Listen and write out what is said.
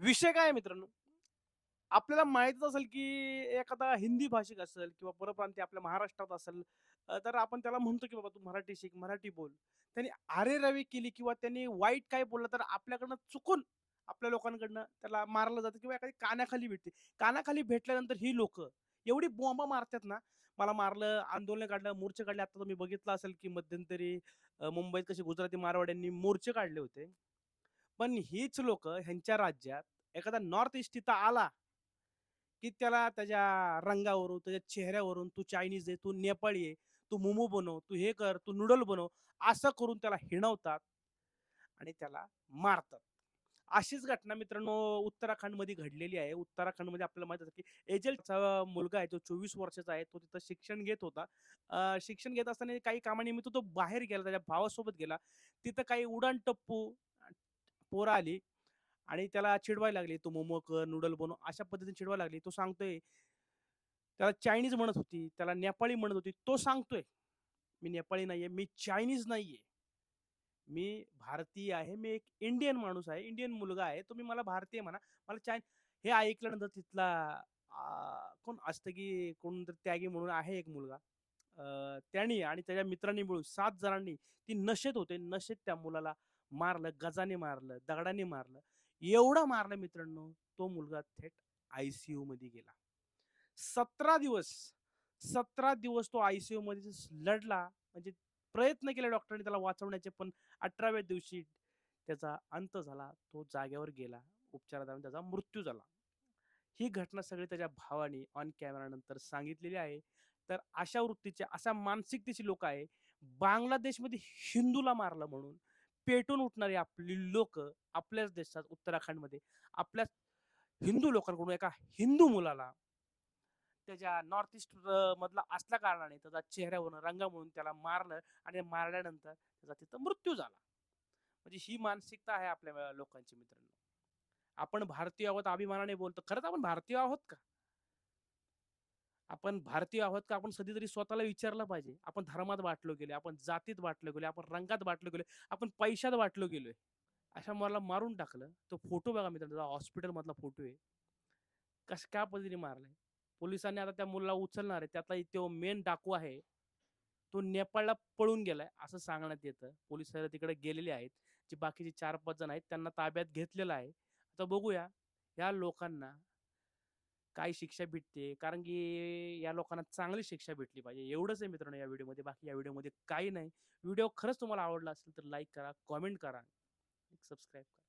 विषय काय आहे मित्रांनो, आपल्याला माहीतच असेल की एखादा हिंदी भाषिक असेल किंवा परप्रांतीय आपल्या महाराष्ट्रात असेल, तर आपण त्याला म्हणतो की बाबा तू मराठी शिक, मराठी बोल. त्यांनी अरेरावी केली किंवा त्यांनी वाईट काय बोललं तर आपल्याकडनं चुकून आपल्या लोकांकडनं त्याला मारलं जातं किंवा एखादी कानाखाली भेटते. कानाखाली भेटल्यानंतर ही लोकं एवढी बोंबा मारतात ना, मला मारलं, आंदोलनं काढलं, मोर्चे काढले. आता तुम्ही बघितलं असेल की मध्यंतरी मुंबईत कसे गुजराती मारवाड्यांनी मोर्चे काढले होते. पण हीच लोकं ह्यांच्या राज्यात एखादा नॉर्थ ईस्ट इथं आला, की त्याला त्याच्या रंगावरून, त्याच्या चेहऱ्यावरून तू चायनीज आहे, तू नेपाळी आहे, तू मोमो बनव, तू हे कर, तू नूडल बनव, असं करून त्याला हिणवतात आणि त्याला मारतात. अशीच घटना मित्रांनो उत्तराखंडमध्ये घडलेली आहे. उत्तराखंडमध्ये आपल्याला माहीत असेल, की एजेलचा मुलगा आहे, तो 24 वर्षाचा आहे. तो तिथं शिक्षण घेत होता. शिक्षण घेत असताना काही कामानिमित्त तो बाहेर गेला, त्याच्या भावासोबत गेला. तिथं काही उडाणटप्पू पोरं आली आणि त्याला चिडवायला लागली, "तू मोमो कर, नूडल बनव." अशा पद्धतीने चिडवायला लागली. तो सांगतोय, त्याला चायनीज म्हणत होती, त्याला नेपाळी म्हणत होती. तो सांगतोय, "मी नेपाळी नाहीये, मी चायनीज नाहीये. मी भारतीय आहे. मी एक इंडियन माणूस आहे, इंडियन मुलगा आहे. तुम्ही मला भारतीय म्हणा. मला हे ऐकल्यानंतर तिथला कोण अष्टगी कोणतरी त्यागी म्हणून आहे एक मुलगा. त्यानी आणि त्याच्या मित्रांनी मिळून 7 जणांनी ती नशेत होते. नशेत त्या मुलाला मारलं, गजाने मारलं, दगडाने मारलं. एवढं मारलं मित्रांनो, तो मुलगा थेट आय-सी-यूमध्ये गेला. 17 दिवस, 17 दिवस तो आय-सी-यूमध्येच लढला. म्हणजे प्रयत्न केले डॉक्टरांनी त्याला वाचवण्याचे, पण 18व्या दिवशी त्याचा अंत झाला. तो जागेवर गेला. उपचारादरम्यान त्याचा मृत्यू झाला. ही घटना सगळी त्याच्या भावाने ऑन कॅमेरा नंतर सांगितलेली आहे. तर अशा वृत्तीचे, अशा मानसिकतेची लोकं आहे. बांगलादेशमध्ये हिंदूला मारलं म्हणून पेटून उठणारी आपली लोकं आपल्याच देशात उत्तराखंडमध्ये आपल्याच हिंदू लोकांकडून एका हिंदू मुलाला त्याच्या नॉर्थ ईस्ट मधला असल्या कारणाने त्याचा चेहऱ्यावरून रंगावरून त्याला मारलं आणि मारल्यानंतर त्याचा तिथं मृत्यू झाला. म्हणजे ही मानसिकता आहे आपल्या लोकांची मित्रांनो. आपण भारतीय आहोत अभिमानाने बोलतो. खरंच आपण भारतीय आहोत का? आपण भारतीय आहोत का? आपण कधीतरी स्वतःला विचारलं पाहिजे. आपण धर्मात वाटलो गेलोय, आपण जातीत वाटलो गेलोय, आपण रंगात वाटलो गेलोय, आपण पैशात वाटलो गेलोय. अशा मला मारून टाकलं. तो फोटो बघा मित्रांनो, त्याचा हॉस्पिटलमधला फोटो आहे. काय पद्धतीने मारलंय. पोलिसांनी आता त्या मुलाला उचलणार आहे. त्यातला तो मेन डाकू आहे. तो नेपाळला पळून गेलाय असं सांगण्यात येतं. पोलिस तिकडे गेलेले आहेत. जे बाकीचे 4-5 जण आहेत त्यांना ताब्यात घेतलेलं आहे. आता बघूया या लोकांना काय शिक्षा भेटते. कारण की या लोकांना चांगली शिक्षा भेटली पाहिजे. एवढंच आहे मित्रांनो या व्हिडिओमध्ये. बाकी या व्हिडिओमध्ये काही नाही. व्हिडिओ खरंच तुम्हाला आवडला असेल तर लाईक करा, कमेंट करा, सबस्क्राईब करा.